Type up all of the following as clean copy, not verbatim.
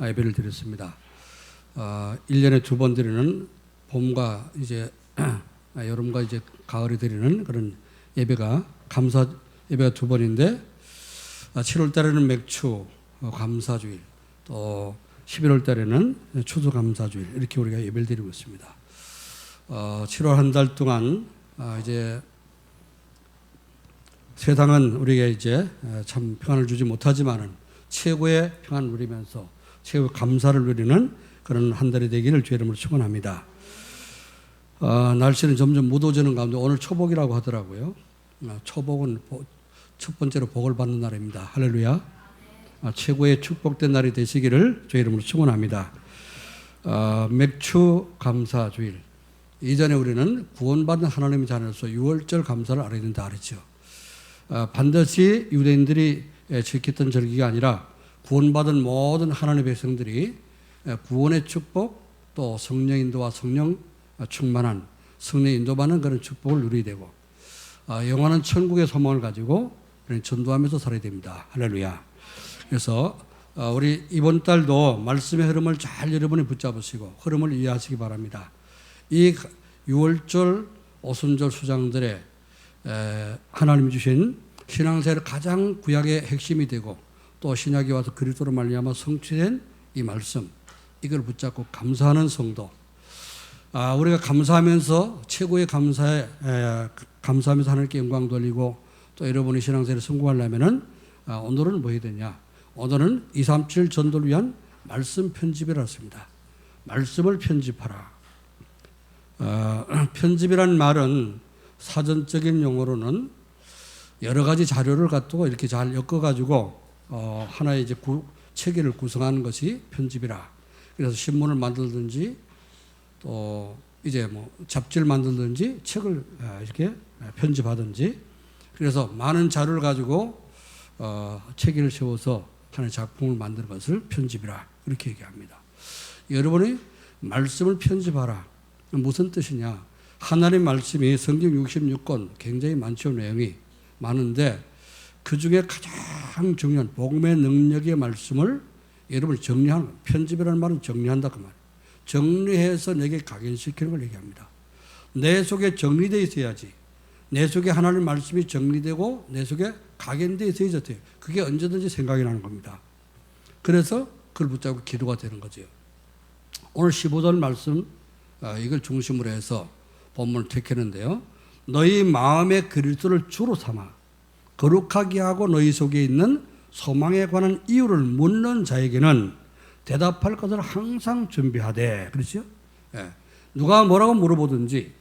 예배를 드렸습니다. 1년에 2번 드리는 봄과 이제 여름과 이제 가을에 드리는 그런 예배가 감사 예배가 2번인데 7월 달에는 맥추 감사주일, 또 11월 달에는 추수감사주일, 이렇게 우리가 예배를 드리고 있습니다. 7월 한 달 동안 이제 세상은 우리에게 이제 참 평안을 주지 못하지만은 최고의 평안을 누리면서 최고의 감사를 누리는 그런 한 달이 되기를 주의 이름으로 축원합니다. 날씨는 점점 무더워지는 가운데 오늘 초복이라고 하더라고요. 초복은 첫 번째로 복을 받는 날입니다. 할렐루야. 최고의 축복된 날이 되시기를 주의 이름으로 축원합니다. 맥추 감사주일. 이전에 우리는 구원받은 하나님의 자녀로서 유월절 감사를 알아야 된다 그랬죠. 반드시 유대인들이 지켰던 절기가 아니라 구원받은 모든 하나님의 백성들이 구원의 축복, 또 성령 인도와 성령 충만한 성령 인도받는 그런 축복을 누리게 되고 영원한 천국의 소망을 가지고 전도하면서 살아야 됩니다. 할렐루야. 그래서 우리 이번 달도 말씀의 흐름을 잘 여러분이 붙잡으시고 흐름을 이해하시기 바랍니다. 이 6월절 오순절 수장들의 하나님이 주신 신앙생활의 가장 구약의 핵심이 되고 또 신약이 와서 그리스도로 말미암아 성취된 이 말씀, 이걸 붙잡고 감사하는 성도, 우리가 감사하면서 최고의 감사하면서 하나님께 영광 돌리고 또 여러분의 신앙생활에 성공하려면은 오늘은 뭐 해야 되냐? 오늘은 237 전도를 위한 말씀 편집이라 했습니다. 말씀을 편집하라. 편집이란 말은 사전적인 용어로는 여러 가지 자료를 갖고 이렇게 잘 엮어가지고 하나의 이제 체계를 구성하는 것이 편집이라. 그래서 신문을 만들든지 또 이제 뭐 잡지를 만들든지 책을 이렇게 편집하든지, 그래서 많은 자료를 가지고 체계를 세워서 하나의 작품을 만드는 것을 편집이라 이렇게 얘기합니다. 여러분이 말씀을 편집하라. 무슨 뜻이냐? 하나님 말씀이 성경 66권 굉장히 많죠. 내용이 많은데 그 중에 가장 중요한 복음의 능력의 말씀을 여러분이 정리하는 거예요. 편집이라는 말은 정리한다 그 말. 정리해서 내게 각인시키는 걸 얘기합니다. 내 속에 정리되어 있어야지. 내 속에 하나님 말씀이 정리되고 내 속에 각인되어 있어야 돼요. 그게 언제든지 생각이 나는 겁니다. 그래서 그걸 붙잡고 기도가 되는 거죠. 오늘 15절 말씀 이걸 중심으로 해서 본문을 택했는데요. 너희 마음의 그리스도를 주로 삼아 거룩하게 하고 너희 속에 있는 소망에 관한 이유를 묻는 자에게는 대답할 것을 항상 준비하되. 그렇죠? 예. 누가 뭐라고 물어보든지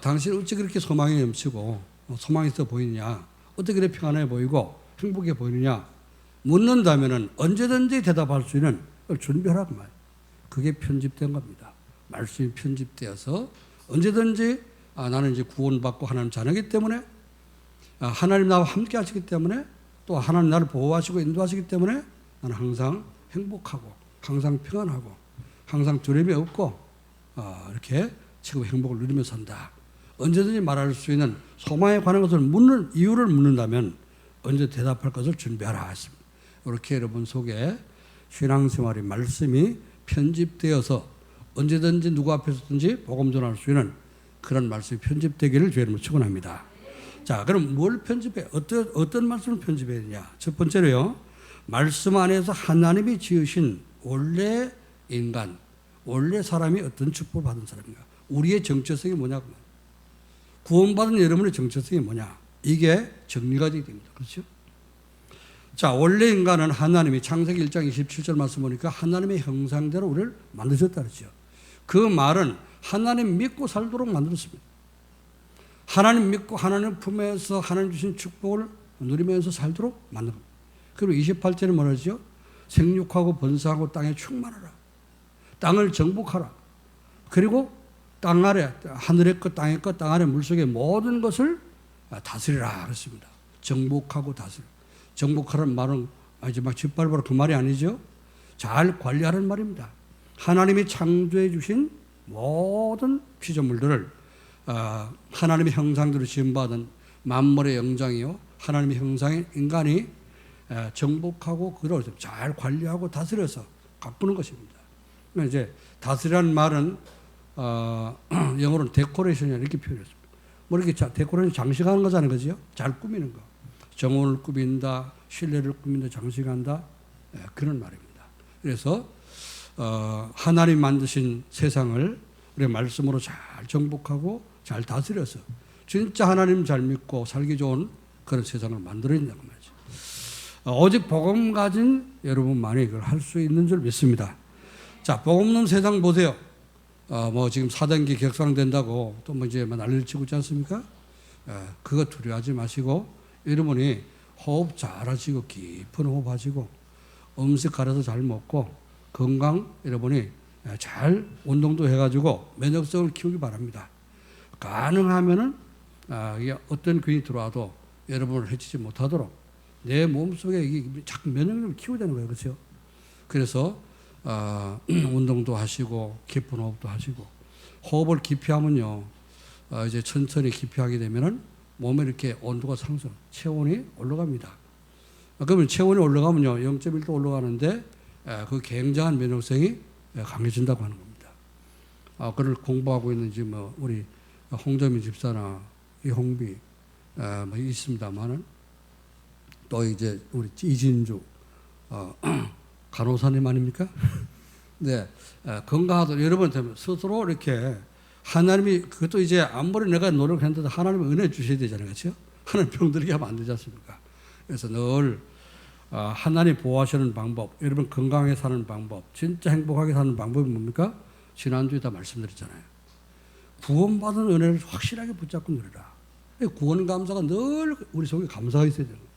당신 어찌 그렇게 소망이 넘치고 소망이 있어 보이느냐, 어떻게 그렇게 평안해 보이고 행복해 보이느냐 묻는다면은 언제든지 대답할 수 있는 걸 준비하라고 말이에요. 그게 편집된 겁니다. 말씀이 편집되어서 언제든지 나는 이제 구원받고 하나님 자녀이기 때문에 하나님 나와 함께 하시기 때문에 또 하나님 나를 보호하시고 인도하시기 때문에 나는 항상 행복하고 항상 평안하고 항상 두려움이 없고 이렇게 지금 행복을 누리며 산다. 언제든지 말할 수 있는 소망에 관한 것을 묻는 이유를 묻는다면 언제 대답할 것을 준비하라 했습니다. 이렇게 여러분 속에 신앙생활의 말씀이 편집되어서 언제든지 누구 앞에서든지 복음 전할 수 있는 그런 말씀이 편집되기를 주의 이름으로 축원합니다. 자, 그럼 뭘 편집해? 어떤 말씀을 편집해야 되냐? 첫 번째로요, 말씀 안에서 하나님이 지으신 원래 인간, 원래 사람이 어떤 축복을 받은 사람인가? 우리의 정체성이 뭐냐고. 구원받은 여러분의 정체성이 뭐냐? 이게 정리가 되어야 됩니다. 그렇죠? 자, 원래 인간은 하나님이 창세기 1장 27절 말씀 보니까 하나님의 형상대로 우리를 만드셨다 그랬죠. 그 말은 하나님 믿고 살도록 만들었습니다. 하나님 믿고 하나님 품에서 하나님 주신 축복을 누리면서 살도록 만든 겁니다. 그리고 28절에 뭐라죠? 생육하고 번성하고 땅에 충만하라. 땅을 정복하라. 그리고 땅 아래, 하늘의 것, 땅의 것, 땅 아래 물속의 모든 것을 다스리라 그랬습니다. 정복하고 다스리라. 정복하라는 말은 이제 막 짓밟으라 그 말이 아니죠. 잘 관리하라는 말입니다. 하나님이 창조해 주신 모든 피조물들을 하나님의 형상대로 지음받은 만물의 영장이요 하나님의 형상인 인간이 정복하고 그걸 잘 관리하고 다스려서 가꾸는 것입니다. 그러니까 이제 다스리라는 말은 영어로는 데코레이션이라 이렇게 표현했습니다. 뭐 이렇게 데코레이션 장식하는 거잖아요, 그죠? 잘 꾸미는 거. 정원을 꾸민다, 실내를 꾸민다, 장식한다, 그런 말입니다. 그래서 하나님 만드신 세상을 우리 말씀으로 잘 정복하고 잘 다스려서 진짜 하나님 잘 믿고 살기 좋은 그런 세상을 만들어낸다는 말이죠. 오직 복음 가진 여러분만이 이걸 할 수 있는 줄 믿습니다. 자, 복음 없는 세상 보세요. 뭐 지금 4단계 격상된다고 또 뭐 이제 난리를 치고 있지 않습니까? 그거 두려워하지 마시고 여러분이 호흡 잘 하시고 깊은 호흡 하시고 음식 갈아서 잘 먹고 건강 여러분이 잘 운동도 해가지고 면역성을 키우기 바랍니다. 가능하면은 이게 어떤 균이 들어와도 여러분을 해치지 못하도록 내 몸속에 이게 자꾸 면역력을 키우자는 거예요, 그렇죠? 그래서 운동도 하시고 깊은 호흡도 하시고 호흡을 깊이 하면요 이제 천천히 깊이 하게 되면은 몸에 이렇게 온도가 상승, 체온이 올라갑니다. 그러면 체온이 올라가면요 0.1도 올라가는데 그 굉장한 면역성이 강해진다고 하는 겁니다. 그걸 공부하고 있는 지금 뭐 우리 홍정민 집사나 이홍비 뭐 있습니다만은 또 이제 우리 이진주 간호사님 아닙니까? 네, 건강하도록 여러분 스스로 이렇게 하나님이 그것도 이제 아무리 내가 노력했는데도 하나님이 은혜 주셔야 되잖아요, 그렇죠? 하나님 병들게 하면 안 되지 않습니까? 그래서 늘 하나님 보호하시는 방법, 여러분 건강하게 사는 방법, 진짜 행복하게 사는 방법이 뭡니까? 지난주에 다 말씀드렸잖아요. 구원받은 은혜를 확실하게 붙잡고 누리라. 구원 감사가 늘 우리 속에 감사가 있어야 되는 거예요.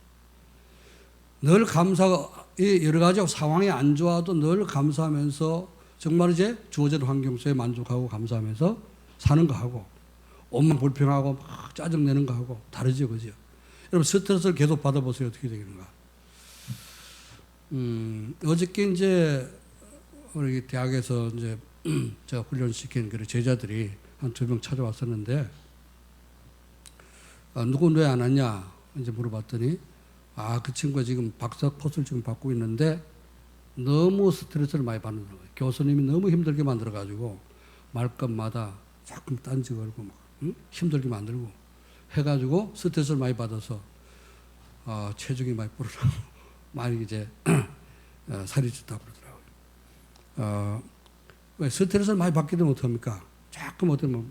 늘 감사가 여러 가지 상황이 안 좋아도 늘 감사하면서 정말 이제 주어진 환경 속에 만족하고 감사하면서 사는 거 하고 온만 불평하고 막 짜증내는 거 하고 다르죠, 그죠? 여러분 스트레스를 계속 받아보세요. 어떻게 되겠는가? 어저께 이제 우리 대학에서 이제 제가 훈련시킨 그 제자들이 한 2명 찾아왔었는데 누군 왜 안 왔냐 이제 물어봤더니 그 친구가 지금 박사 코스를 지금 받고 있는데 너무 스트레스를 많이 받는 거예요. 교수님이 너무 힘들게 만들어가지고 말끝마다 자꾸 딴지 걸고 막 힘들게 만들고 해가지고 스트레스를 많이 받아서 체중이 많이 불어나고 많이 이제 살이 쪘다고 그러더라고요. 왜 스트레스를 많이 받게 되면 어떡합니까? 자꾸 어떤 뭐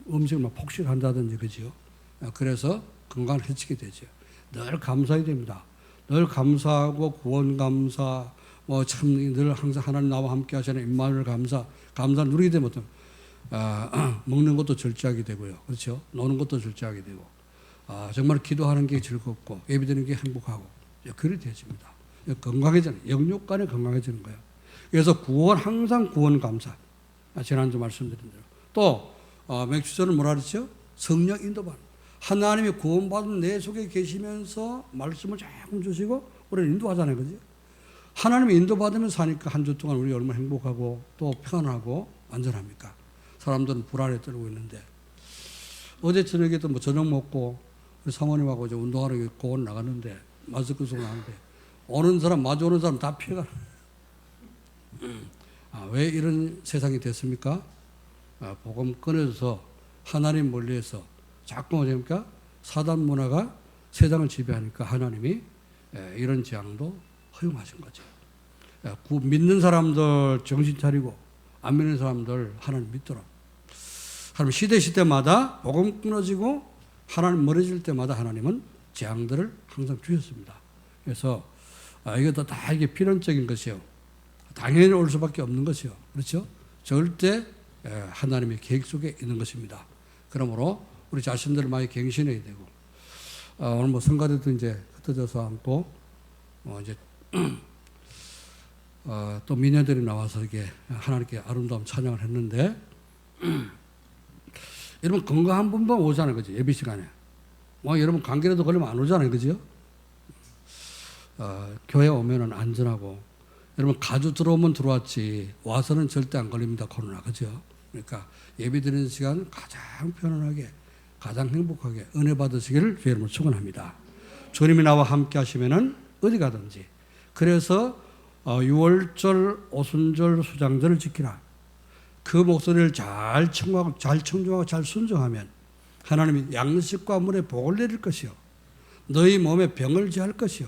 음식을 막 폭식한다든지 그죠? 그래서 건강을 해치게 되죠. 늘 감사해야 됩니다. 늘 감사하고 구원 감사, 뭐 참 늘 항상 하나님 나와 함께 하시는 임마누엘 감사 누리게 되면 먹는 것도 절제하게 되고요, 그렇죠? 노는 것도 절제하게 되고, 정말 기도하는 게 즐겁고 예배드리는 게 행복하고 그리 되집니다. 건강해지는 영육간에 건강해지는 거예요. 그래서 항상 구원 감사. 지난주 말씀드린 대로 또 맥주전은 뭐라 그랬죠? 성령 인도받는. 하나님이 구원받은 내 속에 계시면서 말씀을 조금 주시고 우리는 인도하잖아요, 그죠? 하나님이 인도받으면서 사니까 한 주 동안 우리 얼마나 행복하고 또 편안하고 안전합니까? 사람들은 불안에 떨고 있는데 어제 저녁에도 뭐 저녁 먹고 우리 사모님하고 이제 운동하러 공원 나갔는데 마스크 쓰고 나는데 마주 오는 사람 다 피해가는. 왜 이런 세상이 됐습니까? 복음 꺼내서 하나님 멀리해서 자꾸 뭐됩니까? 사단 문화가 세상을 지배하니까 하나님이 이런 재앙도 허용하신 거죠. 믿는 사람들 정신 차리고 안 믿는 사람들 하나님 믿더라. 하나님 시대마다 복음 끊어지고 하나님 멀어질 때마다 하나님은 재앙들을 항상 주셨습니다. 그래서 이것도 다 이게 필연적인 것이요. 당연히 올 수밖에 없는 것이요. 그렇죠? 절대 하나님의 계획 속에 있는 것입니다. 그러므로 우리 자신들을 많이 갱신해야 되고 오늘 뭐 성가대도 이제 흩어져서 앉고 이제 또 미녀들이 나와서 이게 하나님께 아름다운 찬양을 했는데 여러분 건강한 분만 오잖아요, 그죠? 예배 시간에 여러분 감기라도 걸리면 안 오잖아요, 그죠? 교회 오면은 안전하고 여러분 가주 들어오면 들어왔지 와서는 절대 안 걸립니다, 코로나, 그죠? 그러니까 예배 드리는 시간 가장 편안하게 가장 행복하게 은혜 받으시기를 주의 이름으로 축원합니다. 주님이 나와 함께 하시면은 어디 가든지. 그래서 유월절, 오순절, 수장절을 지키라. 그 목소리를 잘 청하고 잘 청중하고 잘 순종하면 하나님이 양식과 물에 복을 내릴 것이요 너희 몸에 병을 제할 것이요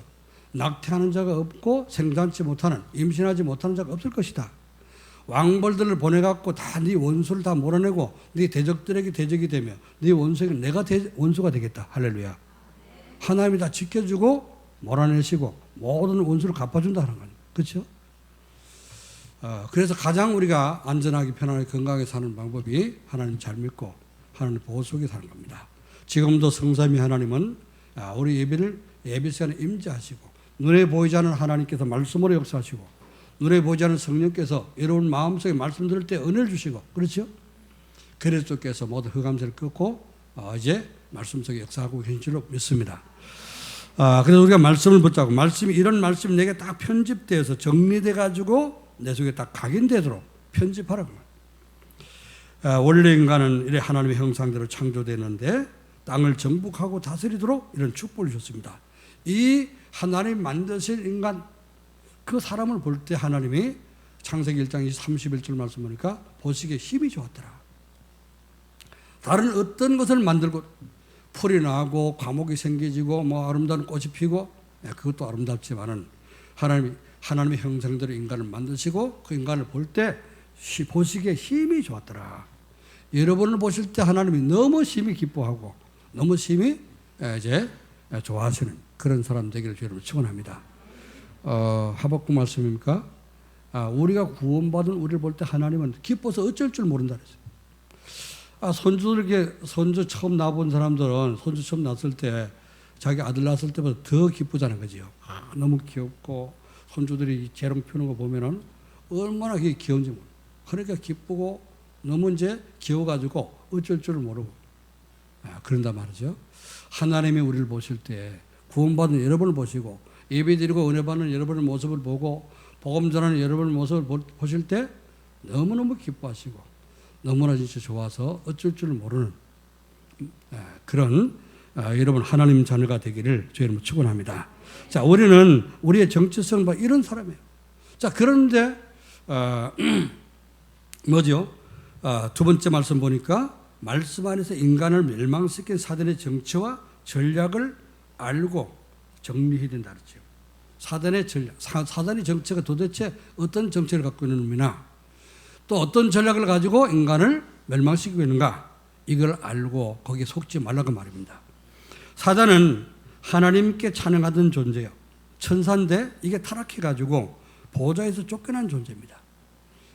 낙태하는 자가 없고 생산치 못하는 임신하지 못하는 자가 없을 것이다. 왕벌들을 보내갖고 다 네 원수를 다 몰아내고 네 대적들에게 대적이 되며 네 원수에게 내가 원수가 되겠다. 할렐루야. 하나님이 다 지켜주고 몰아내시고 모든 원수를 갚아준다 하는 거예요. 그렇죠? 그래서 가장 우리가 안전하게 편안하게 건강하게 사는 방법이 하나님 잘 믿고 하나님 보호 속에 사는 겁니다. 지금도 성삼위 하나님은 우리 예배 시간에 임재하시고 눈에 보이지 않는 하나님께서 말씀으로 역사하시고 눈에 보이지 않는 성령께서 여러분 마음속에 말씀 들을 때 은혜를 주시고 그렇죠? 그리스도께서 모든 흑암세를 끊고 이제 말씀 속에 역사하고 계신 줄로 믿습니다. 그래서 우리가 말씀을 붙잡고 말씀이 이런 말씀이 내게 딱 편집되어서 정리돼 가지고 내 속에 딱 각인되도록 편집하라고. 원래 인간은 이래 하나님의 형상대로 창조되는데 땅을 정복하고 다스리도록 이런 축복을 주셨습니다. 이 하나님 만드신 인간 그 사람을 볼 때 하나님이 창세기 1장 31절 말씀 보니까 보시기에 힘이 좋았더라. 다른 어떤 것을 만들고 풀이 나고 과목이 생겨지고 뭐 아름다운 꽃이 피고 그것도 아름답지만은 하나님의 형상대로 인간을 만드시고 그 인간을 볼 때 보시기에 힘이 좋았더라. 여러분을 보실 때 하나님이 너무 심히 기뻐하고 너무 심히 이제 좋아하시는 그런 사람 되기를 주님으로 축원합니다. 하박국 말씀입니까? 우리가 구원받은 우리를 볼 때 하나님은 기뻐서 어쩔 줄 모른다 그랬어요. 손주 처음 낳아본 사람들은 손주 처음 낳았을 때 자기 아들 낳았을 때보다 더 기쁘다는 거지요. 너무 귀엽고 손주들이 재롱 피우는 거 보면은 얼마나 그게 귀여운지 몰라. 그러니까 기쁘고 너무 이제 귀여워가지고 어쩔 줄을 모르고 그런단 말이죠. 하나님이 우리를 보실 때 구원받은 여러분을 보시고 예배드리고 은혜 받는 여러분의 모습을 보고 복음 전하는 여러분의 모습을 보실 때 너무너무 기뻐하시고 너무나 진짜 좋아서 어쩔 줄 모르는 그런 여러분 하나님 자녀가 되기를 주의 이름으로 축원합니다. 자, 우리는 우리의 정체성 봐 이런 사람이에요. 자, 그런데 뭐죠? 두 번째 말씀 보니까 말씀 안에서 인간을 멸망시킨 사단의 정체와 전략을 알고 정리해야 된다 그랬죠. 사단의 전략, 사단의 정체가 도대체 어떤 정체를 갖고 있는 놈이나 또 어떤 전략을 가지고 인간을 멸망시키고 있는가 이걸 알고 거기에 속지 말라고 말입니다. 사단은 하나님께 찬양하던 존재예요. 천사인데 이게 타락해가지고 보좌에서 쫓겨난 존재입니다.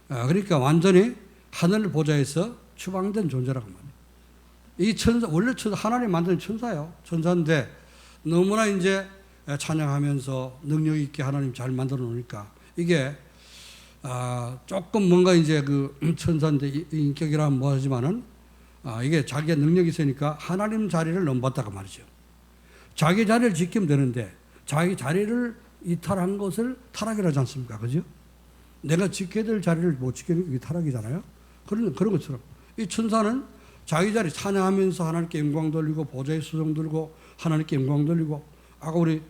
그러니까 완전히 하늘 보좌에서 추방된 존재라고 말해요. 이 천사, 원래 하나님 만든 천사예요. 천사인데 너무나 이제 찬양하면서 능력 있게 하나님 잘 만들어 놓으니까 이게 조금 뭔가 이제 그 천사인데 인격이라 뭐 하지만은 이게 자기의 능력이 있으니까 하나님 자리를 넘봤다고 말이죠. 자기 자리를 지키면 되는데 자기 자리를 이탈한 것을 타락이라 하지 않습니까? 그죠? 내가 지켜야 될 자리를 못 지키는 게 타락이잖아요. 그런 것처럼 이 천사는 자기 자리 찬양하면서 하나님께 영광 돌리고 보좌에 수종 들고 하나님께 영광 돌리고 아까 우리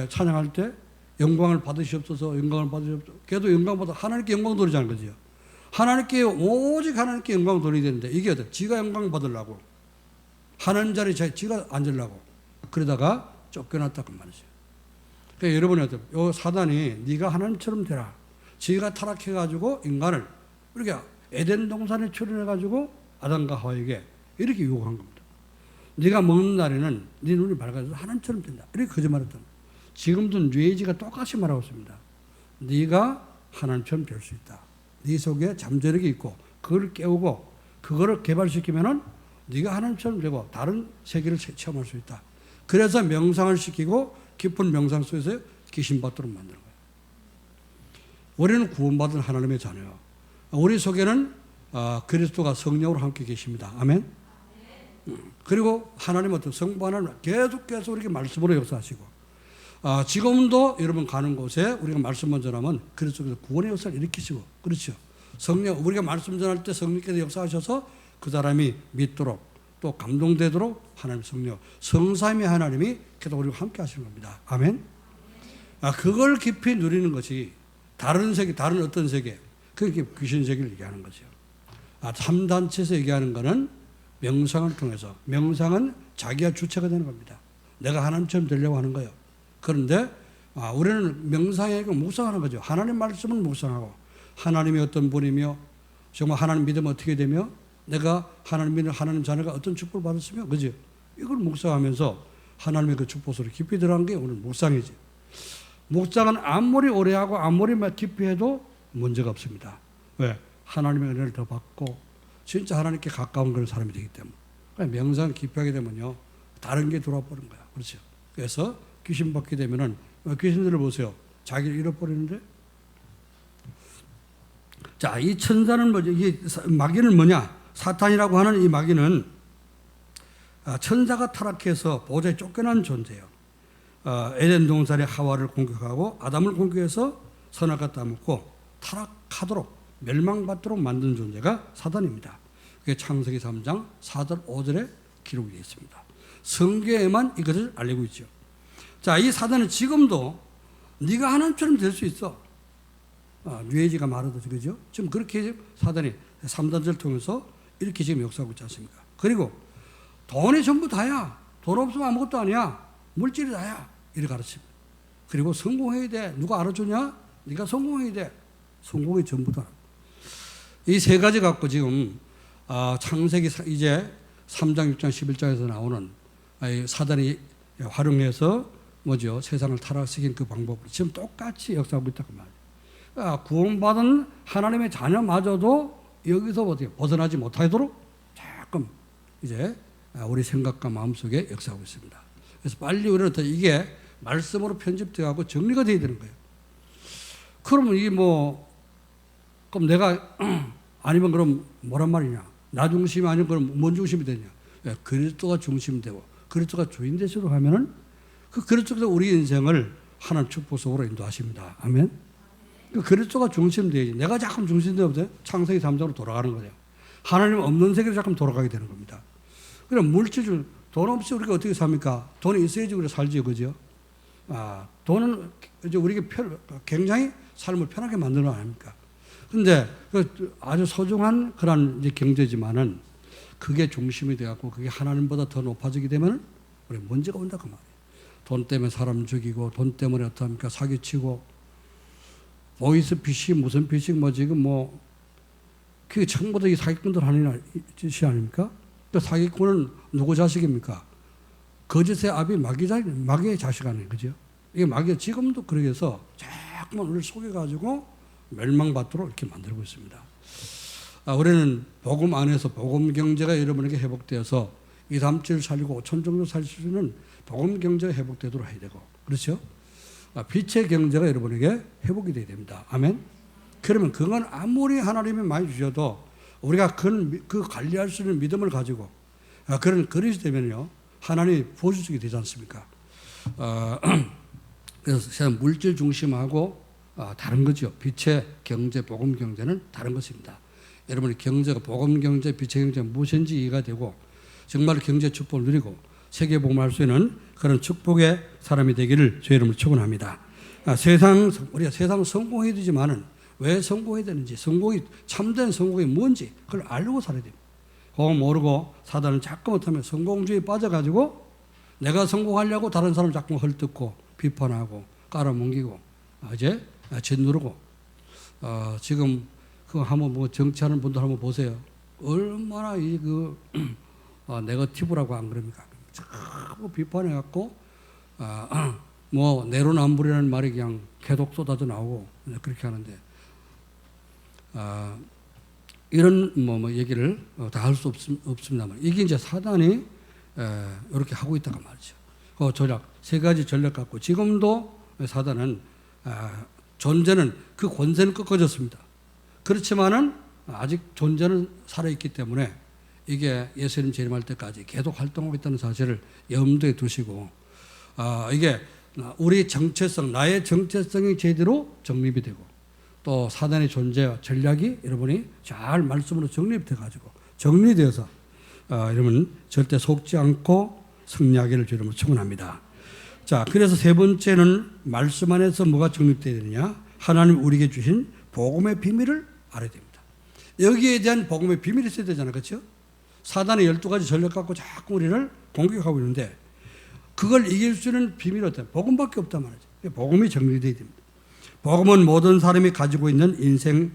찬양할 때 영광을 받으시옵소서 영광을 받으시옵소서 걔도 영광보다 하나님께 영광 돌리자는 거지요. 하나님께 오직 하나님께 영광 돌려야 되는데 이게 어때? 지가 영광 받으려고 하나님 자리에 지가 앉으려고 그러다가 쫓겨났다고 말이죠. 그러니까 여러분이 어때요? 요 사단이 네가 하나님처럼 되라. 지가 타락해가지고 인간을 이렇게 에덴 동산에 출현해가지고 아담과 하와에게 이렇게 유혹한 겁니다. 네가 먹는 날에는 네 눈이 밝아져서 하나님처럼 된다. 이렇게 거짓말했던 거예요. 지금도 뇌지가 똑같이 말하고 있습니다. 네가 하나님처럼 될 수 있다. 네 속에 잠재력이 있고 그걸 깨우고 그거를 개발시키면은 네가 하나님처럼 되고 다른 세계를 체험할 수 있다. 그래서 명상을 시키고 깊은 명상 속에서 귀신 받도록 만드는 거예요. 우리는 구원받은 하나님의 자녀예요. 우리 속에는 그리스도가 성령으로 함께 계십니다. 아멘. 그리고 하나님 어떤 성부 하나님 계속해서 우리에게 말씀으로 역사하시고 지금도 여러분 가는 곳에 우리가 말씀만 전하면 그리스도께서 구원의 역사를 일으키시고 그렇죠. 성령 우리가 말씀 전할 때 성령께서 역사하셔서 그 사람이 믿도록 또 감동되도록 하나님 성령 성삼위 하나님이 계속 우리와 함께 하시는 겁니다. 아멘. 그걸 깊이 누리는 것이 다른 세계, 다른 어떤 세계. 그렇게 귀신 세계를 얘기하는 거죠. 3단체에서 얘기하는 거는 명상을 통해서, 명상은 자기가 주체가 되는 겁니다. 내가 하나님처럼 되려고 하는 거예요. 그런데 우리는 명상에 묵상하는 거죠. 하나님 말씀을 묵상하고, 하나님이 어떤 분이며, 정말 하나님 믿으면 어떻게 되며, 내가 하나님 믿는 하나님 자녀가 어떤 축복을 받았으며, 그죠? 이걸 묵상하면서 하나님의 그 축복 속에 깊이 들어간 게 오늘 묵상이지. 묵상은 아무리 오래 하고 아무리 깊이 해도 문제가 없습니다. 왜? 하나님의 은혜를 더 받고 진짜 하나님께 가까운 그런 사람이 되기 때문에. 그러니까 명상 깊이 하게 되면요, 다른 게 돌아와 버린 거야. 그렇죠? 그래서 귀신 받게 되면은, 귀신들을 보세요. 자기를 잃어버리는데. 자, 이 천사는 뭐죠? 이 마귀는 뭐냐? 사탄이라고 하는 이 마귀는 천사가 타락해서 보좌에 쫓겨난 존재예요. 에덴 동산의 하와를 공격하고 아담을 공격해서 선악과 따먹고 타락하도록 멸망받도록 만든 존재가 사단입니다. 그게 창세기 3장 4절 5절에 기록이 되어 있습니다. 성경에만 이것을 알리고 있죠. 자, 이 사단은 지금도 네가 하나님처럼 될 수 있어. 뉴에이지가 말하듯이, 그죠? 지금 그렇게 사단이 3단체를 통해서 이렇게 지금 역사하고 있지 않습니까? 그리고 돈이 전부 다야. 돈 없으면 아무것도 아니야. 물질이 다야. 이렇게 가르칩니다. 그리고 성공해야 돼. 누가 알아주냐? 네가 성공해야 돼. 성공이 전부다. 이 세 가지 갖고 지금 창세기 이제 3장, 6장, 11장에서 나오는 사단이 활용해서 뭐죠? 세상을 타락시킨 그 방법을 지금 똑같이 역사하고 있다고 말이에요. 구원받은 하나님의 자녀마저도 여기서 어떻게 벗어나지 못하도록 조금 이제 우리 생각과 마음속에 역사하고 있습니다. 그래서 빨리 우리는 이게 말씀으로 편집되고 정리가 돼야 되는 거예요. 그러면 이게 그럼 내가 아니면 그럼 뭐란 말이냐? 나 중심이 아니면 그럼 뭔 중심이 되냐? 그리스도가 중심이 되고 그리스도가 주인 되시도록 하면은 그 그리스도가 우리 인생을 하나님 축복 속으로 인도하십니다. 아멘. 그 그리스도가 중심 되야지. 내가 자꾸 중심되어도 창세기 3장으로 돌아가는 거예요. 하나님 없는 세계로 자꾸 돌아가게 되는 겁니다. 그럼 물질, 돈 없이 우리가 어떻게 삽니까? 돈이 있어야지 우리가 살지요, 그죠? 돈은 이제 우리에게 굉장히 삶을 편하게 만드는 거 아닙니까? 근데 아주 소중한 그런 이제 경제지만은 그게 중심이 돼갖고 그게 하나님보다 더 높아지게 되면 우리 문제가 온다 그 말이에요. 돈 때문에 사람 죽이고 돈 때문에 어떡합니까? 사기치고 보이스 피싱 무슨 피싱 지금 그게 전부 다 이 사기꾼들 하는 짓이 아닙니까? 또 사기꾼은 누구 자식입니까? 거짓의 아비 마귀의 자식 아니에요, 그죠? 이게 마귀가 지금도 그렇게 해서 자꾸만 우리를 속여가지고 멸망받도록 이렇게 만들고 있습니다. 우리는 복음 안에서 복음 경제가 여러분에게 회복되어서 2, 3, 7 살리고 5천 정도 살 수 있는 복음 경제가 회복되도록 해야 되고, 그렇죠? 빛의 경제가 여러분에게 회복이 돼야 됩니다. 아멘? 그러면 그건 아무리 하나님이 많이 주셔도 우리가 그 관리할 수 있는 믿음을 가지고 그런 그릇이 되면요, 하나님이 부어주시게 되지 않습니까? 그래서 물질 중심하고 다른 거죠. 빛의 경제, 복음 경제는 다른 것입니다. 여러분의 경제가 복음 경제, 빛의 경제가 무엇인지 이해가 되고 정말 경제 축복을 누리고 세계 복음할 수 있는 그런 축복의 사람이 되기를 주의 이름으로 축원합니다. 우리가 세상 성공해야 되지만은 왜 성공해야 되는지, 참된 성공이 뭔지 그걸 알고 살아야 됩니다. 그거 모르고 사단은 자꾸 못하면 성공주의에 빠져가지고 내가 성공하려고 다른 사람 자꾸 헐뜯고 비판하고 깔아뭉개고 이제 짓누르고 지금 그 한번 정치하는 분들 한번 보세요. 얼마나 네거티브라고 안 그럽니까? 자꾸 비판해갖고 내로남불이라는 말이 그냥 계속 쏟아져 나오고 그렇게 하는데 이런 얘기를 다 할 수 없습니다만 이게 이제 사단이 이렇게 하고 있다가 말이죠. 그 전략 세 가지 전략 갖고 지금도 사단은 존재는 그 권세는 꺾어졌습니다. 그렇지만은 아직 존재는 살아있기 때문에 이게 예수님 재림할 때까지 계속 활동하고 있다는 사실을 염두에 두시고 이게 우리 정체성, 나의 정체성이 제대로 정립이 되고 또 사단의 존재와 전략이 여러분이 잘 말씀으로 정립돼가지고 정리되어서 여러분 절대 속지 않고 승리하기를 주님으로 축원합니다. 자, 그래서 세 번째는 말씀 안에서 뭐가 정립되어야 되느냐? 하나님 우리에게 주신 복음의 비밀을 알아야 됩니다. 여기에 대한 복음의 비밀이 있어야 되잖아요. 그렇죠? 사단의 12가지 전략 갖고 자꾸 우리를 공격하고 있는데 그걸 이길 수 있는 비밀은 어떤 복음밖에 없단 말이죠. 복음이 정리되어야 됩니다. 복음은 모든 사람이 가지고 있는 인생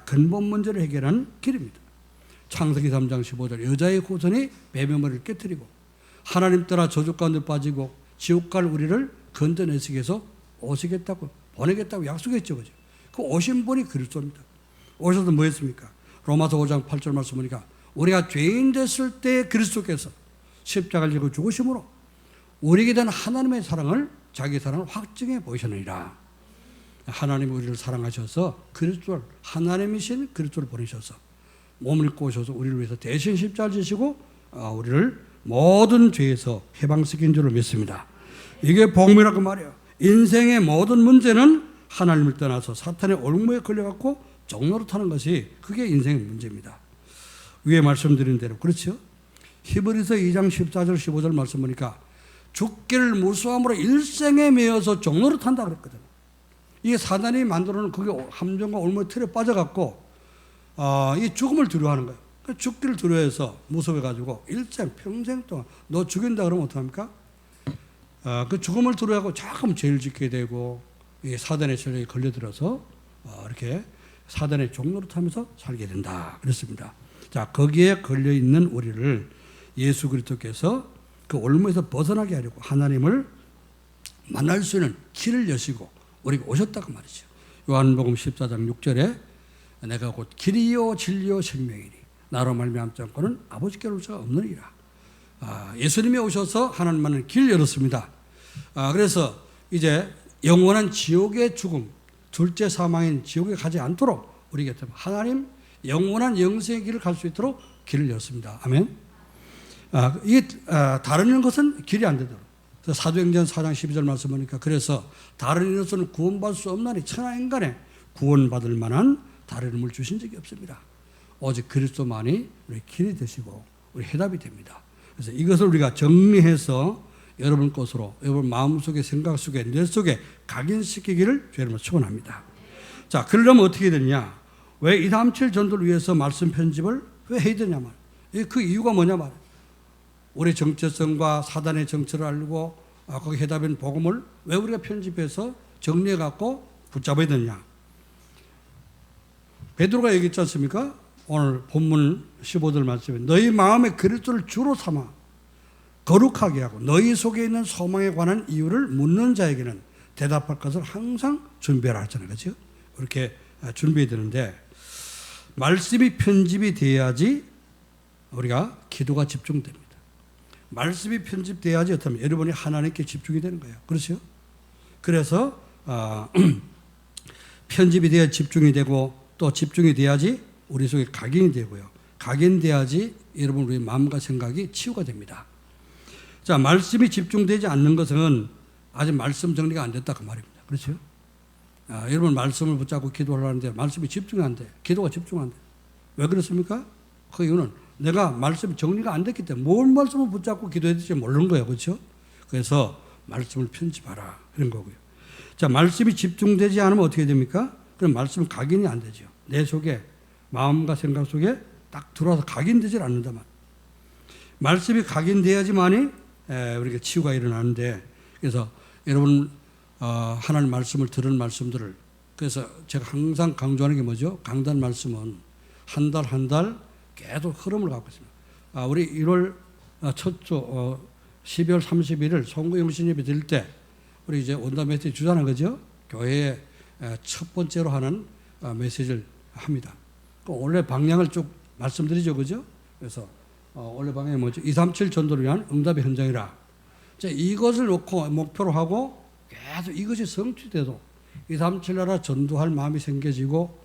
근본 문제를 해결하는 길입니다. 창세기 3장 15절 여자의 후손이 매매머리를 깨뜨리고 하나님 따라 저주 가운데 빠지고 지옥 갈 우리를 건져내시기 위해서 오시겠다고 보내겠다고 약속했죠. 그죠? 그 오신 분이 그리스도입니다. 오셔서 뭐 했습니까? 로마서 5장 8절 말씀 보니까 우리가 죄인 됐을 때 그리스도께서 십자가를 지고 죽으심으로 우리에게 대한 하나님의 사랑을 자기 사랑을 확증해 보이셨느니라. 하나님이 우리를 사랑하셔서 그리스도를 하나님이신 그리스도를 보내셔서 몸을 입고 오셔서 우리를 위해서 대신 십자가를 지시고 우리를 모든 죄에서 해방시킨 줄을 믿습니다. 이게 복음이라고 말이에요. 인생의 모든 문제는 하나님을 떠나서 사탄의 올무에 걸려갖고 종노릇하는 것이 그게 인생의 문제입니다. 위에 말씀드린 대로 그렇죠? 히브리서 2장 14절 15절 말씀 보니까 죽기를 무수함으로 일생에 매여서 종노릇한다 그랬거든요. 이게 사단이 만들어놓은 그게 함정과 올무의 틀에 빠져갖고 이 죽음을 두려워하는 거예요. 죽기를 두려워해서 무서워해가지고 일생 평생 동안 너 죽인다 그러면 어떡합니까? 그 죽음을 두려워하고 자꾸 죄를 짓게 되고 이 사단의 전략에 걸려들어서 이렇게 사단의 종노릇하면서 살게 된다 그랬습니다. 자, 거기에 걸려있는 우리를 예수 그리스도께서 그 올무에서 벗어나게 하려고 하나님을 만날 수 있는 길을 여시고 우리가 오셨다고 말이죠. 요한복음 14장 6절에 내가 곧 길이요 진리요 생명이니 나로 말미암지 않고는 아버지께로 올 수가 없느니라. 예수님이 오셔서 하나님 만나는 길 열었습니다. 그래서 이제 영원한 지옥의 죽음, 둘째 사망인 지옥에 가지 않도록 우리 곁에 하나님 영원한 영생의 길을 갈 수 있도록 길을 열었습니다. 아멘. 이게 다른 것은 길이 안 되도록. 사도행전 4장 12절 말씀 보니까 그래서 다른 이로서는 구원받을 수 없나니 천하 인간에 구원받을 만한 다른 이름을 주신 적이 없습니다. 오직 그리스도만이 우리 길이 되시고 우리 해답이 됩니다. 그래서 이것을 우리가 정리해서 여러분 것으로 여러분 마음속에 생각 속에 뇌 속에 각인시키기를 주님으로 축원합니다. 자, 그러려면 어떻게 되느냐? 왜 237 전도를 위해서 말씀 편집을 왜 해야 되냐 말이에요. 그 이유가 뭐냐 말이에요. 우리 정체성과 사단의 정체를 알고 거기 해답인 복음을 왜 우리가 편집해서 정리해 갖고 붙잡아야 되느냐? 베드로가 얘기했지 않습니까? 오늘 본문 15절 말씀에 너희 마음에 그리스도를 주로 삼아 거룩하게 하고 너희 속에 있는 소망에 관한 이유를 묻는 자에게는 대답할 것을 항상 준비하라 하잖아요. 그렇죠? 그렇게 준비해야 되는데 말씀이 편집이 돼야지 우리가 기도가 집중됩니다. 말씀이 편집돼야지 어떻다면 여러분이 하나님께 집중이 되는 거예요. 그렇죠? 그래서 편집이 돼야 집중이 되고 또 집중이 돼야지 우리 속에 각인이 되고요. 각인돼야지 여러분 우리 마음과 생각이 치유가 됩니다. 자, 말씀이 집중되지 않는 것은 아직 말씀 정리가 안 됐다 그 말입니다. 그렇죠? 여러분 말씀을 붙잡고 기도를 하는데 말씀이 집중이 안 돼. 기도가 집중 안 돼. 왜 그렇습니까? 그 이유는 내가 말씀이 정리가 안 됐기 때문에 뭘 말씀을 붙잡고 기도해야 될지 모르는 거예요. 그렇죠? 그래서 말씀을 편집하라. 그런 거고요. 자, 말씀이 집중되지 않으면 어떻게 됩니까? 그럼 말씀은 각인이 안 되죠. 내 속에 마음과 생각 속에 딱 들어와서 각인되질 않는다만 말씀이 각인돼야지만이 우리가 치유가 일어나는데 그래서 여러분 하나님 말씀을 들은 말씀들을 그래서 제가 항상 강조하는 게 뭐죠? 강단 말씀은 한 달 한 달 계속 흐름을 갖고 있습니다. 우리 1월 첫 주 12월 31일 송구 영신 예배 드릴 때 우리 이제 온다 메시지 주잖아요. 그죠? 교회에 첫 번째로 하는 메시지를 합니다. 원래 방향을 쭉 말씀드리죠. 그죠? 그래서 원래 방향이 뭐죠? 237 전도를 위한 응답의 현장이라. 이것을 놓고 목표로 하고 계속 이것이 성취돼도 237 나라 전도할 마음이 생겨지고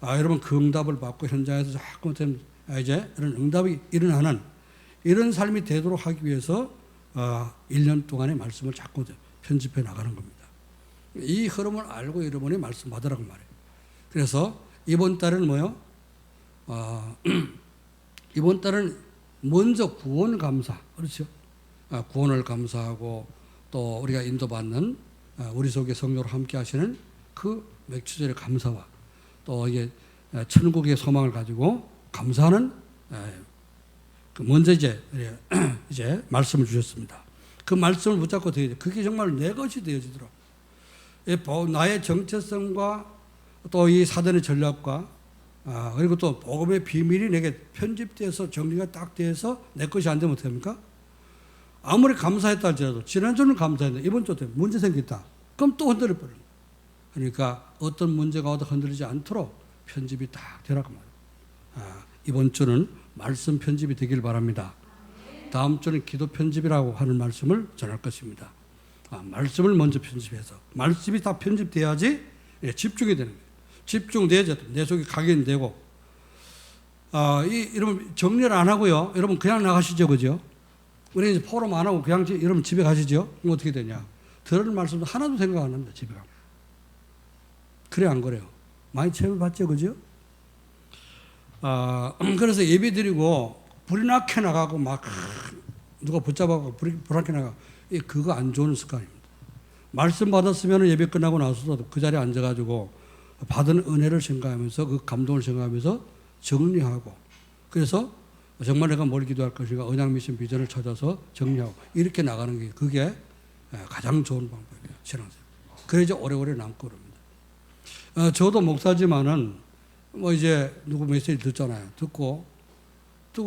여러분 그 응답을 받고 현장에서 자꾸 이제 이런 응답이 일어나는 이런 삶이 되도록 하기 위해서 1년 동안의 말씀을 자꾸 편집해 나가는 겁니다. 이 흐름을 알고 여러분이 말씀 받으라고 말해요. 그래서 이번 달은 뭐요? 이번 달은 먼저 구원 감사, 그렇죠? 구원을 감사하고 또 우리가 인도받는 우리 속에 성령으로 함께 하시는 그 맥추절의 감사와 또 이게 천국의 소망을 가지고 감사하는 먼저 이제 말씀을 주셨습니다. 그 말씀을 붙잡고 되어야 돼. 그게 정말 내 것이 되어지도록 나의 정체성과 또 이 사단의 전략과 그리고 또 복음의 비밀이 내게 편집돼서 정리가 딱 돼서 내 것이 안 되면 어떡합니까? 아무리 감사했다 할지라도 지난주는 감사했는데 이번 주 때문에 문제 생겼다. 그럼 또 흔들려 버려요. 그러니까 어떤 문제가 와도 흔들리지 않도록 편집이 딱 되라고 말이에요. 이번 주는 말씀 편집이 되길 바랍니다. 다음 주는 기도 편집이라고 하는 말씀을 전할 것입니다. 말씀을 먼저 편집해서 말씀이 다 편집돼야지 집중이 되는 거예요. 집중돼야지 내 속에 각인되고 여러분 정리를 안 하고요. 여러분 그냥 나가시죠, 그죠? 우리 이제 포럼 안 하고 그냥 여러분 집에 가시죠? 그럼 어떻게 되냐? 들을 말씀도 하나도 생각 안 합니다. 집에 가면. 그래 안 그래요? 많이 체험을 봤죠, 그죠? 그래서 예배 드리고 불이 나게 나가고 막 누가 붙잡아가고 불이 나게 나가고 그거 안 좋은 습관입니다. 말씀 받았으면 예배 끝나고 나서도 그 자리에 앉아가지고 받은 은혜를 생각하면서 그 감동을 생각하면서 정리하고 그래서 정말 내가 뭘 기도할 것인가 언약 미션 비전을 찾아서 정리하고 이렇게 나가는 게 그게 가장 좋은 방법이에요. 신앙생활. 그래야지 오래오래 남고 그럽니다. 저도 목사지만은 뭐 이제 누구 메시지 듣잖아요. 듣고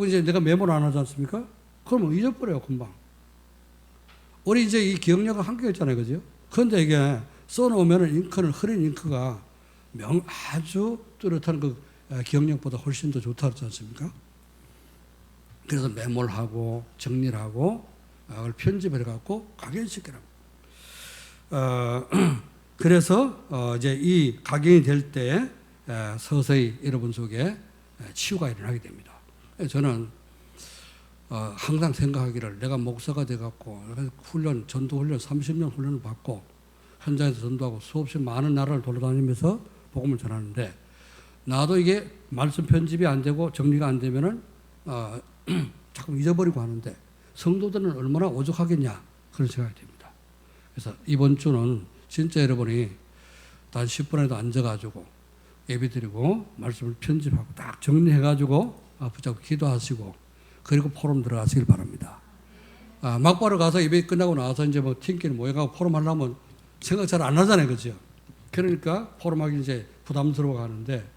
이제 내가 메모를 안 하지 않습니까? 그러면 잊어버려요, 금방. 우리 이제 이 기억력은 한계가 있잖아요, 그죠? 그런데 이게 써놓으면 잉크는 흐린 잉크가 아주 뚜렷한 그 기억력보다 훨씬 더 좋다 그러지 않습니까? 그래서 메모를 하고 정리를 하고 그걸 편집을 해갖고 각인시키라고. 그래서 이제 이 각인이 될 때 서서히 여러분 속에 치유가 일어나게 됩니다. 저는 항상 생각하기를 내가 목사가 돼갖고 훈련, 전도 훈련 30년 훈련을 받고 현장에서 전도하고 수없이 많은 나라를 돌아다니면서 복음을 전하는데 나도 이게 말씀 편집이 안 되고 정리가 안 되면은 자꾸 잊어버리고 하는데 성도들은 얼마나 오죽하겠냐 그런 생각이 듭니다. 그래서 이번 주는 진짜 여러분이 단 10분에도 앉아가지고 예배드리고 말씀을 편집하고 딱 정리해가지고 붙잡고 기도하시고 그리고 포럼 들어가시길 바랍니다. 막바로 가서 예배 끝나고 나서 이제 뭐 팀끼리 모여가고 포럼 하려면 생각 잘 안 하잖아요, 그죠? 그러니까 포럼하기 이제 부담스러워 가는데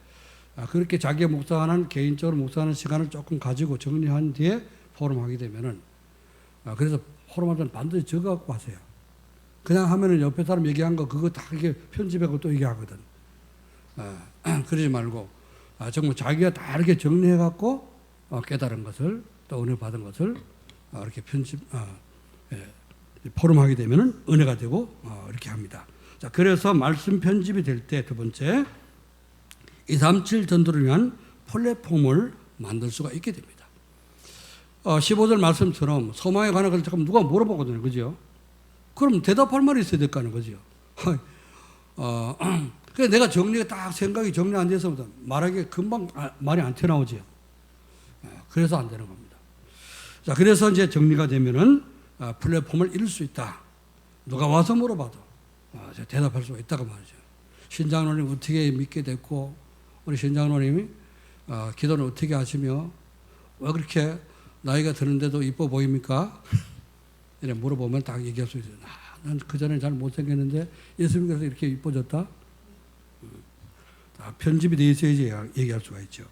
그렇게 자기가 묵상하는 개인적으로 묵상하는 시간을 조금 가지고 정리한 뒤에 포럼하게 되면은 그래서 포럼할 때는 반드시 적어갖고 하세요. 그냥 하면은 옆에 사람 얘기한 거 그거 다 이게 편집하고 또 얘기하거든. 그러지 말고 정말 자기가 다 이렇게 정리해갖고 깨달은 것을 또 은혜 받은 것을 이렇게 포럼하게 되면은 은혜가 되고 이렇게 합니다. 자, 그래서 말씀 편집이 될 때 두 번째 237 전도를 위한 플랫폼을 만들 수가 있게 됩니다. 15절 말씀처럼 소망에 관한 걸 잠깐 누가 물어보거든요, 그죠? 그럼 대답할 말이 있어야 될 거 아니에요, 그죠? 그래서 내가 정리가 딱 생각이 정리 안 돼서 말하기에 금방 말이 안 튀어나오죠. 그래서 안 되는 겁니다. 자, 그래서 이제 정리가 되면은 플랫폼을 잃을 수 있다. 누가 와서 물어봐도 대답할 수가 있다고 말이죠. 신장로님 어떻게 믿게 됐고, 우리 신장로님이 기도는 어떻게 하시며, 왜 그렇게 나이가 드는데도 이뻐 보입니까? 이렇게 물어보면 딱 얘기할 수 있어요. 난 그전에 잘 못생겼는데 예수님께서 이렇게 이뻐졌다? 편집이 되어 있어야지 얘기할 수가 있죠.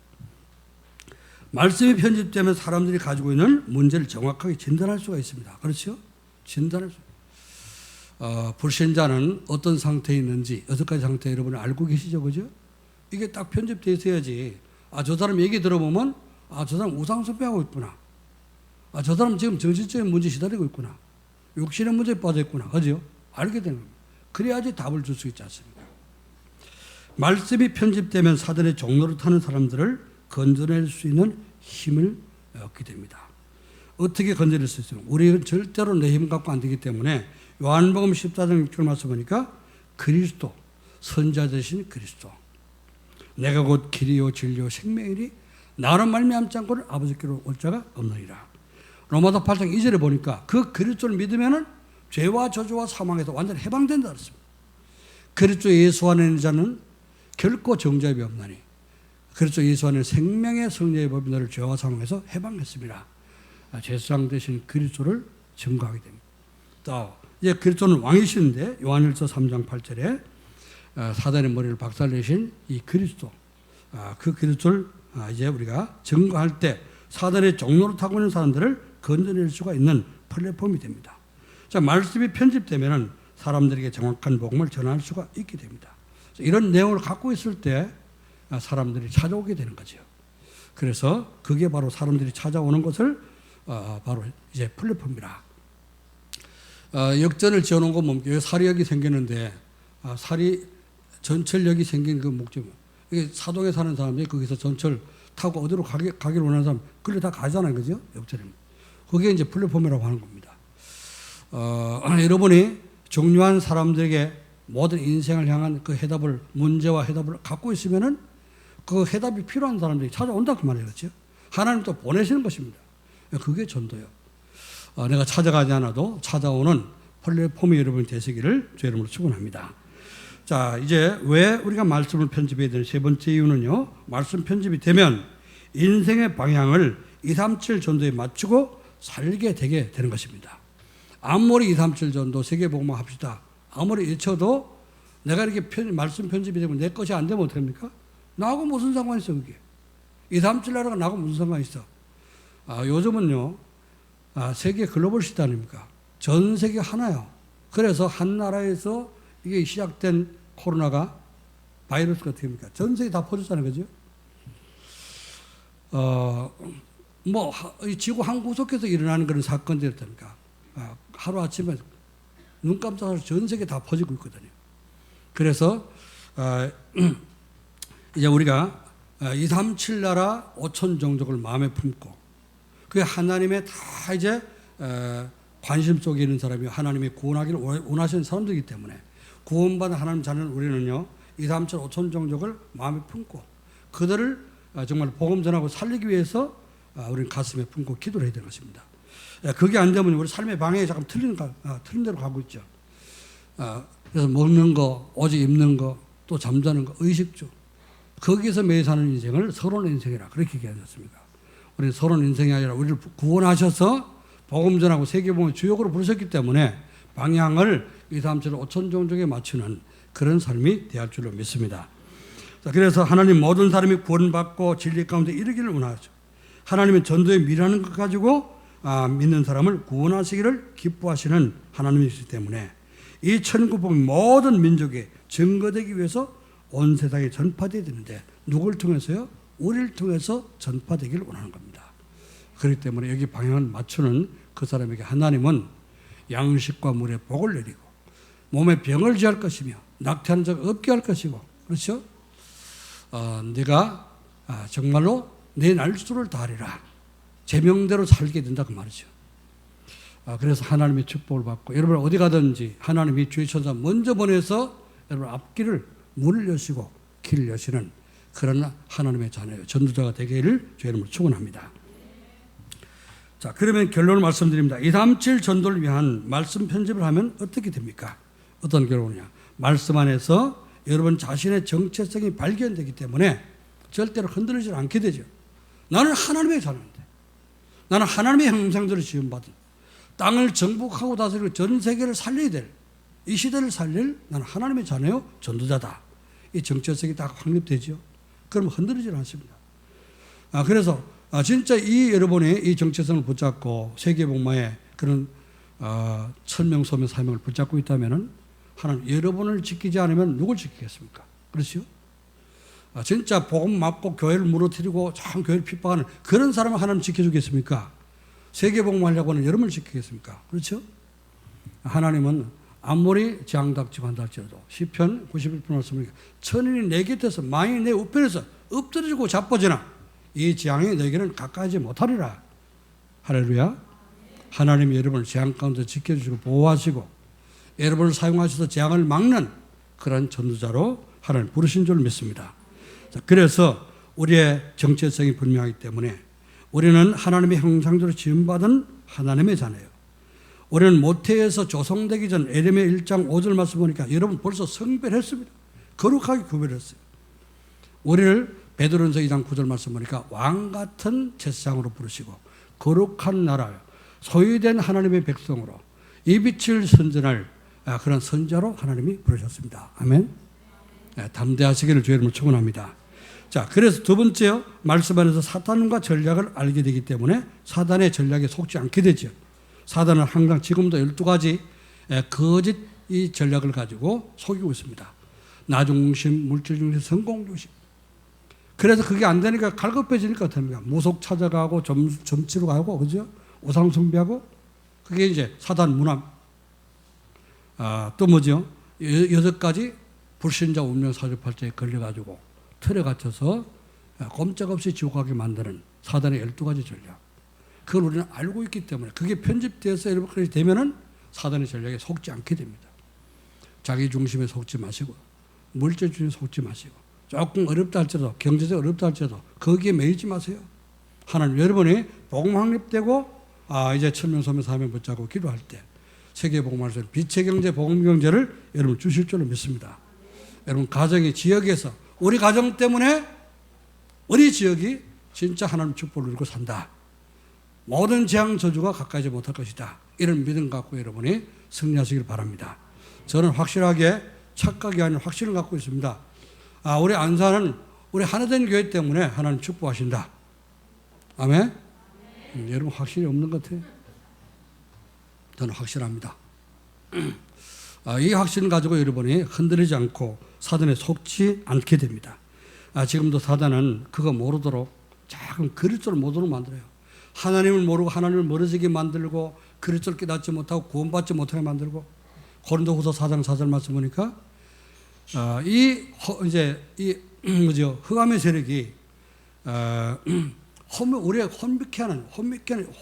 말씀이 편집되면 사람들이 가지고 있는 문제를 정확하게 진단할 수가 있습니다. 그렇죠? 진단할 수. 불신자는 어떤 상태에 있는지 6가지 상태 여러분이 알고 계시죠, 그죠? 이게 딱 편집되어 있어야지. 저 사람 얘기 들어보면 저 사람 우상숭배하고 있구나. 저 사람 지금 정신적인 문제 시달리고 있구나. 욕심의 문제에 빠져 있구나. 그죠? 알게 되는 겁니다. 그래야지 답을 줄 수 있지 않습니까? 말씀이 편집되면 사단의 종로를 타는 사람들을 건져낼 수 있는 힘을 얻게 됩니다. 어떻게 건져낼 수 있어요? 우리는 절대로 내 힘 갖고 안 되기 때문에 요한복음 14장 6절 말씀 보니까 그리스도, 선자 되신 그리스도, 내가 곧 길이요 진리요 생명이니 나로 말미암지 않고는 아버지께로 올 자가 없느니라. 로마서 8장 2절에 보니까 그 그리스도를 믿으면은 죄와 저주와 사망에서 완전히 해방된다 그랬습니다. 그리스도 예수 안에 있는 자는 결코 정죄함이 없나니 그리스도 예수 안에 생명의 성령의 법이 너를 죄와 사망에서 해방했습니다. 제사장 되신 그리스도를 증거하게 됩니다. 또 이제 그리스도는 왕이시는데 요한일서 3장 8절에 사단의 머리를 박살내신 이 그리스도, 그 그리스도를 이제 우리가 증거할 때 사단의 종로를 타고 있는 사람들을 건져낼 수가 있는 플랫폼이 됩니다. 자, 말씀이 편집되면은 사람들에게 정확한 복음을 전할 수가 있게 됩니다. 이런 내용을 갖고 있을 때 사람들이 찾아오게 되는 거죠. 그래서 그게 바로 사람들이 찾아오는 것을 바로 이제 플랫폼이라. 역전을 지어놓은 건 뭡니까? 여기 사리역이 생기는데 사리 전철역이 생긴 그 목적은 이게 사동에 사는 사람들이 거기서 전철 타고 어디로 가기를 원하는 사람 그래 다 가잖아요, 그죠? 역전은 그게 이제 플랫폼이라고 하는 겁니다. 여러분이 중요한 사람들에게 모든 인생을 향한 그 해답을 문제와 해답을 갖고 있으면은 그 해답이 필요한 사람들이 찾아온다 그 말이에요, 그렇죠? 하나님 또 보내시는 것입니다. 그게 전도요. 내가 찾아가지 않아도 찾아오는 플랫폼이 여러분이 되시기를 주의 이름으로 축원합니다. 자, 이제 왜 우리가 말씀을 편집해야 되는 세 번째 이유는요. 말씀 편집이 되면 인생의 방향을 237 전도에 맞추고 살게 되게 되는 것입니다. 아무리 237 전도 세계복음화 합시다. 아무리 외쳐도 내가 이렇게 말씀 편집이 되면 내 것이 안 되면 어떡합니까? 나하고 무슨 상관이 있어 그게. 237 나라가 나하고 무슨 상관이 있어. 요즘은요. 세계 글로벌 시대 아닙니까? 전 세계 하나요. 그래서 한 나라에서 이게 시작된 코로나가 바이러스가 어떻게 됩니까? 전 세계 다 퍼졌잖아요. 그죠? 지구 한 구석에서 일어나는 그런 사건들이었다니까. 하루아침에 눈 깜짝해서 전 세계 다 퍼지고 있거든요. 그래서 이제 우리가 237 나라 5천 종족을 마음에 품고 그 하나님의 다 이제 관심 속에 있는 사람이 하나님의 구원하기를 원하시는 사람들이기 때문에 구원받은 하나님 자녀는 우리는요 237 5천 종족을 마음에 품고 그들을 정말 복음 전하고 살리기 위해서 우리는 가슴에 품고 기도를 해야 되는 것입니다. 그게 안 되면 우리 삶의 방향이 잠깐 틀린 대로 가고 있죠. 그래서 먹는 거, 오직 입는 거, 또 잠자는 거, 의식주. 거기에서 매여 사는 인생을 서론 인생이라 그렇게 얘기하지 않습니까? 우리는 서론 인생이 아니라 우리를 구원하셔서 복음 전하고 세계복음의 주역으로 부르셨기 때문에 방향을 237 5천 종족에 맞추는 그런 삶이 되할 줄로 믿습니다. 그래서 하나님 모든 사람이 구원받고 진리 가운데 이르기를 원하죠. 하나님은 전도에 미라는 것 가지고 믿는 사람을 구원하시기를 기뻐하시는 하나님이시기 때문에 이 천국복음이 모든 민족에 증거되기 위해서 온 세상에 전파되어야 되는데 누구를 통해서요? 우리를 통해서 전파되기를 원하는 겁니다. 그렇기 때문에 여기 방향을 맞추는 그 사람에게 하나님은 양식과 물의 복을 내리고 몸에 병을 지할 것이며 낙태하는 자가 없게 할 것이고 그렇죠? 네가 정말로 내 날수를 다하리라. 제명대로 살게 된다 그 말이죠. 그래서 하나님의 축복을 받고 여러분 어디 가든지 하나님이 주의 천사 먼저 보내서 여러분 앞길을 문을 여시고 길을 여시는 그런 하나님의 자녀요 전도자가 되기를 주의 이름으로 축원합니다. 자, 그러면 결론을 말씀드립니다. 237 전도를 위한 말씀 편집을 하면 어떻게 됩니까? 어떤 결론이냐? 말씀 안에서 여러분 자신의 정체성이 발견되기 때문에 절대로 흔들리지 않게 되죠. 나는 하나님의 자녀인데, 나는 하나님의 형상대로 지음받은 땅을 정복하고 다스리고 전 세계를 살려야 될, 이 시대를 살릴 나는 하나님의 자녀요 전도자다. 이 정체성이 딱 확립되죠. 그럼 흔들리지 않습니다. 그래서 진짜 이 여러분이 이 정체성을 붙잡고 세계복음화의 그런 천명소명 사명을 붙잡고 있다면은 하나님 여러분을 지키지 않으면 누굴 지키겠습니까? 그렇죠? 진짜 복음 맞고 교회를 무너뜨리고 참 교회를 핍박하는 그런 사람을 하나님 지켜주겠습니까? 세계복음하려고 하는 여러분을 지키겠습니까? 그렇죠? 하나님은 아무리 재앙닥치고 한다 할지라도 시편 91편 말씀을 천인이 내 곁에서 만인이 내 우편에서 엎드려지고 자빠지나 이 재앙이 너에게는 가까이지 못하리라. 할렐루야. 하나님이 여러분을 재앙 가운데 지켜주시고 보호하시고 여러분을 사용하셔서 재앙을 막는 그런 전도자로 하나님 부르신 줄 믿습니다. 그래서 우리의 정체성이 분명하기 때문에 우리는 하나님의 형상대로 지음받은 하나님의 자녀예요. 우리는 모태에서 조성되기 전 에레미야 1장 5절 말씀 보니까 여러분 벌써 성별했습니다. 거룩하게 구별했어요. 우리를 베드로전서 2장 9절 말씀 보니까 왕 같은 제사장으로 부르시고 거룩한 나라, 소유된 하나님의 백성으로 이 빛을 선전할 그런 선자로 하나님이 부르셨습니다. 아멘. 담대하시기를 주의 이름으로 축원합니다. 자, 그래서 두 번째요. 말씀 안에서 사탄과 전략을 알게 되기 때문에 사단의 전략에 속지 않게 되죠. 사단은 항상 지금도 12가지 거짓 이 전략을 가지고 속이고 있습니다. 나중심, 물질중심, 성공중심. 그래서 그게 안 되니까 갈급해지니까 어떻습니까? 무속 찾아가고 점치러 가고, 그죠? 우상숭배하고. 그게 이제 사단 문화. 또 뭐죠? 6가지 불신자 운명 사주팔자에 걸려가지고 틀에 갇혀서 꼼짝없이 지옥하게 만드는 사단의 12가지 전략. 그걸 우리는 알고 있기 때문에 그게 편집돼서 여러분 그렇게 되면은 사단의 전략에 속지 않게 됩니다. 자기 중심에 속지 마시고 물질 중심에 속지 마시고 조금 어렵다 할지라도 경제적 어렵다 할지라도 거기에 매이지 마세요. 하나님 여러분이 복음 확립되고 이제 천명소명 사명 붙잡고 기도할 때 세계 복음화를 빛의 경제 복음 경제를 여러분 주실 줄로 믿습니다. 여러분 가정의 지역에서 우리 가정 때문에 우리 지역이 진짜 하나님 축복을 누리고 산다. 모든 재앙 저주가 가까이지 못할 것이다. 이런 믿음 갖고 여러분이 승리하시길 바랍니다. 저는 확실하게 착각이 아닌 확신을 갖고 있습니다. 우리 안산은 우리 하나된 교회 때문에 하나님 축복하신다. 아멘? 여러분 확신이 없는 것 같아요. 저는 확실합니다. 이 확신을 가지고 여러분이 흔들리지 않고 사단에 속지 않게 됩니다. 지금도 사단은 그거 모르도록 작은 그리스도를 모르도록 만들어요. 하나님을 모르고 하나님을 멀어지게 만들고 그리스도를 깨닫지 못하고 구원받지 못하게 만들고 고린도후서 4장 4절 말씀 보니까 흑암의 세력이 우리가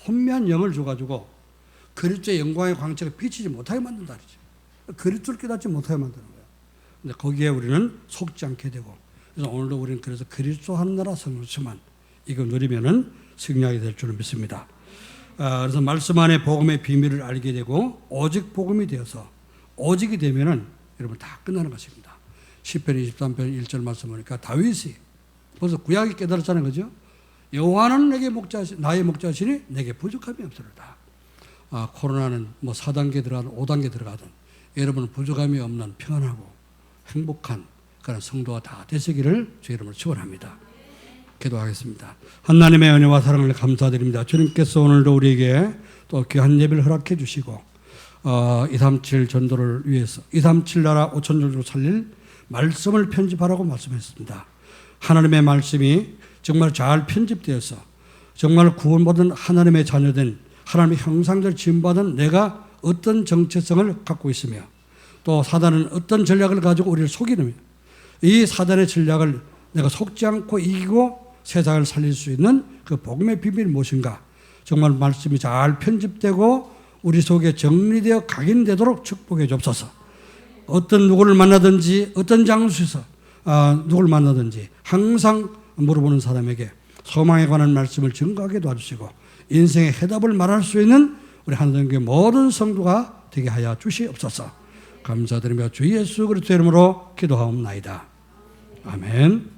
혼미한 영을 줘가지고 그리스도의 영광의 광채가 비치지 못하게 만든다 그러죠. 그리스도를 깨닫지 못하게 만드는 거예요. 근데 거기에 우리는 속지 않게 되고 그래서 오늘도 우리는 그래서 그리스도 한 나라 성취만 이거 누리면은 승리하게 될 줄을 믿습니다. 그래서 말씀 안에 복음의 비밀을 알게 되고 오직 복음이 되어서 오직이 되면은 여러분 다 끝나는 것입니다. 시편 23편 1절 말씀 보니까 다윗이 벌써 구약이 깨달았잖아요, 그죠? 여호와는 내게 나의 목자시니 내게 부족함이 없으리다. 코로나는 뭐 4단계 들어가든 5단계 들어가든 여러분은 부족함이 없는 평안하고 행복한 그런 성도가 다 되시기를 주 이름으로 축원합니다. 기도하겠습니다. 하나님의 은혜와 사랑을 감사드립니다. 주님께서 오늘도 우리에게 또 귀한 예배를 허락해 주시고 237 전도를 위해서 237 나라 5천족으로 살릴 말씀을 편집하라고 말씀했습니다. 하나님의 말씀이 정말 잘 편집되어서 정말 구원받은 하나님의 자녀된 하나님의 형상대로 지음받은 내가 어떤 정체성을 갖고 있으며 또 사단은 어떤 전략을 가지고 우리를 속이느며 이 사단의 전략을 내가 속지 않고 이기고 세상을 살릴 수 있는 그 복음의 비밀이 무엇인가 정말 말씀이 잘 편집되고 우리 속에 정리되어 각인되도록 축복해 주옵소서. 어떤 누구를 만나든지 어떤 장소에서 누구를 만나든지 항상 물어보는 사람에게 소망에 관한 말씀을 증거하게 도와주시고 인생의 해답을 말할 수 있는 우리 하나님께 모든 성도가 되게 하여 주시옵소서. 감사드리며 주 예수 그리스도의 이름으로 기도하옵나이다. 아멘.